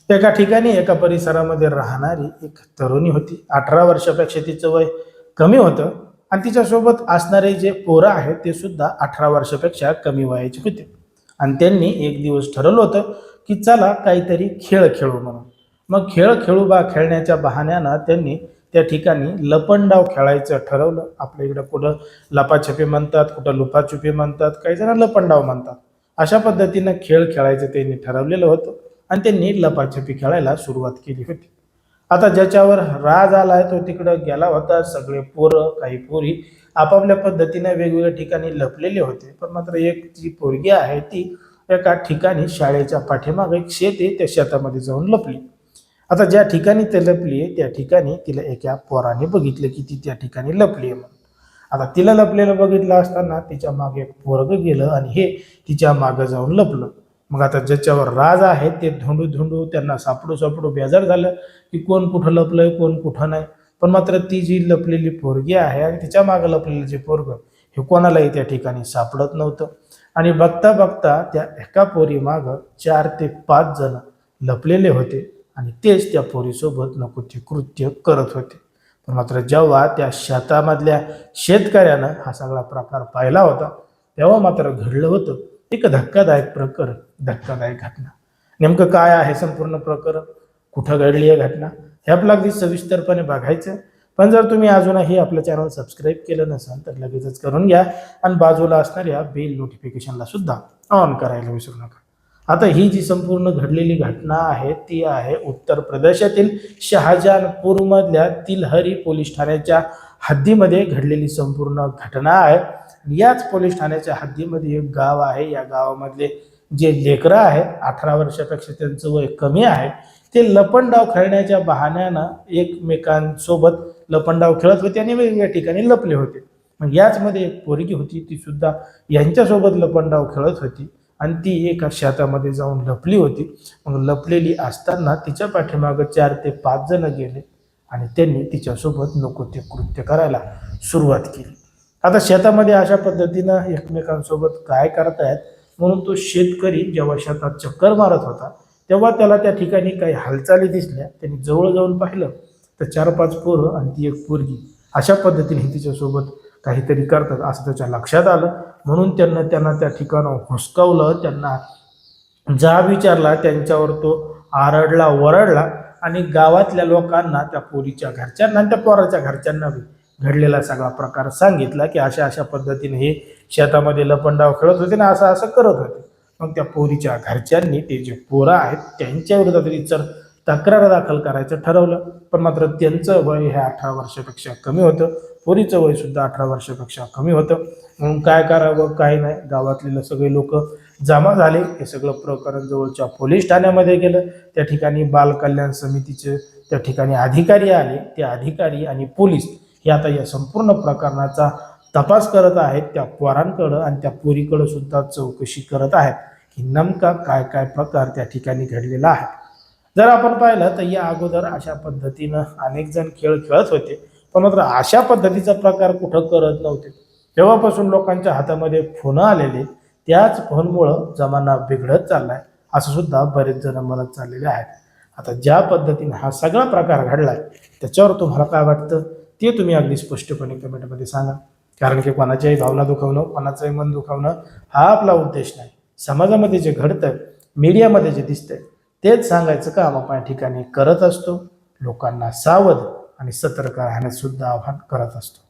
एका ठिकाणी एका परिसरामध्ये राहणारी एक तरुणी होती. 18 वर्षापेक्षा तिचं वय कमी होतं आणि तिच्यासोबत असणारे जे पोरं आहेत ते सुद्धा 18 वर्षापेक्षा कमी वयाचे होते. आणि त्यांनी एक दिवस ठरवलं होतं की चला काहीतरी खेळ खेळू म्हणून. मग खेळ खेळू बा खेळण्याच्या बहाण्यानं त्यांनी त्या ठिकाणी लपंडाव खेळायचं ठरवलं. आपल्या इकडं कुठं लपाछपी म्हणतात, कुठं लुपाछुपी म्हणतात, काही जण लपंडाव म्हणतात. अशा पद्धतीनं खेळ खेळायचं त्यांनी ठरवलेलं होतं आणि त्यांनी लपाछपी खेळायला सुरुवात केली होती. आता ज्याच्यावर राज आलाय तो तिकडं गेला होता. सगळे पोरं काही पोरी आपापल्या पद्धतीने वेगवेगळ्या ठिकाणी लपलेले होते. पण मात्र एक जी पोरगी आहे ती एका ठिकाणी शाळेच्या पाठीमागे एक शेत आहे त्या शेतामध्ये जाऊन लपली. आता ज्या ठिकाणी ते लपली आहे त्या ठिकाणी तिला एका पोराने बघितलं की ती त्या ठिकाणी लपली आहे म्हणून. आता तिला लपलेलं बघितलं असताना तिच्या मागे एक पोरग गेलं आणि हे तिच्या मागे जाऊन लपलं. मग आता ज्याच्यावर राज आहे ते धुंडू धुंडू त्यांना सापडू सापडू बेजार झालं की कोण कुठं लपलंय कोण कुठं नाही. पण मात्र ती जी लपलेली पोरगी आहे आणि तिच्या मागे लपलेलं जे पोरग हे कोणालाही त्या ठिकाणी सापडत नव्हतं. आणि बघता बघता त्या एका पोरी मागं 4 ते 5 जण लपलेले होते आणि तेच त्या पोरीसोबत नको ते कृत्य करत होते. पण मात्र जेव्हा त्या शेतामधल्या शेतकऱ्यानं हा सगळा प्रकार पाहिला होता तेव्हा मात्र घडलं होतं एक धक्कादायक प्रकरण, धक्कादायक घटना. नेमकं काय आहे संपूर्ण प्रकरण, कुठं घडली आहे घटना हे आपलं अगदी सविस्तरपणे बघायचं. पण जर तुम्ही अजूनही आपलं चॅनल सबस्क्राईब केलं नसाल तर लगेचच करून घ्या आणि बाजूला असणाऱ्या बेल नोटिफिकेशनला सुद्धा ऑन करायला विसरू नका. आता ही जी संपूर्ण घडलेली घटना आहे ती आहे उत्तर प्रदेशातील शहाजहानपूरमधल्या तिलहरी पोलीस ठाण्याच्या हद्दीमध्ये घडलेली संपूर्ण घटना आहे. याच पोलीस ठाण्याच्या हद्दीमध्ये एक गाव आहे. या गावामधले जे लेकरं आहेत 18 वर्षापेक्षा त्यांचं वय कमी आहे ते लपंडाव खेळण्याच्या बहाण्यानं एकमेकांसोबत लपंडाव खेळत होते आणि वेगवेगळ्या ठिकाणी लपले होते. मग याचमध्ये एक पोरगी होती ती सुद्धा यांच्यासोबत लपंडाव खेळत होती आणि ती एका शेतामध्ये जाऊन लपली होती. मग लपलेली असताना तिच्या पाठीमागं 4 ते 5 जण गेले आणि त्यांनी तिच्यासोबत नको ते कृत्य करायला सुरुवात केली. आता शेतामध्ये अशा पद्धतीनं एकमेकांसोबत काय करतायत म्हणून तो शेतकरी जेव्हा शेतात चक्कर मारत होता तेव्हा त्याला त्या ठिकाणी काही हालचाली दिसल्या. त्यांनी जवळ जाऊन पाहिलं तर 4-5 पोरं आणि ती एक पोरगी अशा पद्धतीने तिच्यासोबत काहीतरी करतात असं त्याच्या लक्षात आलं. म्हणून त्यांना त्या ठिकाणावर हुसकावलं, त्यांना जाब विचारला, त्यांच्यावर तो आरडला वरडला आणि गावातल्या लोकांना त्या पोरीच्या घरच्यांना आणि त्या पोराच्या घरच्यांना घडलेला सगळा प्रकार सांगितला की अशा अशा पद्धतीने हे शेतामध्ये लपंडाव खेळत होते ना असं असं करत होते. मग त्या पोरीच्या घरच्यांनी ते जे पोरं आहेत त्यांच्या विरोधात तक्रार दाखल करायचं ठरवलं. पण मात्र त्यांचं वय हे 18 वर्षापेक्षा कमी होतं. पोरीचं वय सुद्धा 18 वर्षापेक्षा कमी होतं. म्हणून काय करावं काय नाही गावातले सगळे लोक जमा झाले. हे सगळं प्रकरण जवळच्या पोलीस ठाण्यामध्ये गेलं. त्या ठिकाणी बाल कल्याण समितीचे त्या ठिकाणी अधिकारी आले. ते अधिकारी आणि पोलीस हे आता या संपूर्ण प्रकरणाचा तपास करत आहेत. त्या पोरांकडं आणि त्या पोरीकडं सुद्धा चौकशी करत आहेत की नेमका काय काय प्रकार त्या ठिकाणी घडलेला आहे. जर आपण पाहिलं तर या अगोदर अशा पद्धतीनं अनेक जण खेळ खेळत होते पण मात्र अशा पद्धतीचा प्रकार कुठं करत नव्हते. तेव्हापासून लोकांच्या हातामध्ये फोन आलेले त्याच फोनमुळं जमाना बिघडत चाललाय असं सुद्धा बरेच जण म्हणत चाललेले आहेत. आता ज्या पद्धतीने हा सगळा प्रकार घडलाय त्याच्यावर तुम्हाला काय वाटतं ते तुम्ही अगदी स्पष्टपणे कमेंटमध्ये सांगा. कारण की कोणाच्याही भावना दुखावणं, कोणाचंही मन दुखावणं हा आपला उद्देश नाही. समाजामध्ये जे घडतंय, मीडियामध्ये जे दिसतंय तेच सांगायचं काम आपण या ठिकाणी करत असतो. लोकांना सावध आणि सतर्क राहण्यास सुद्धा आवाहन करत असतो.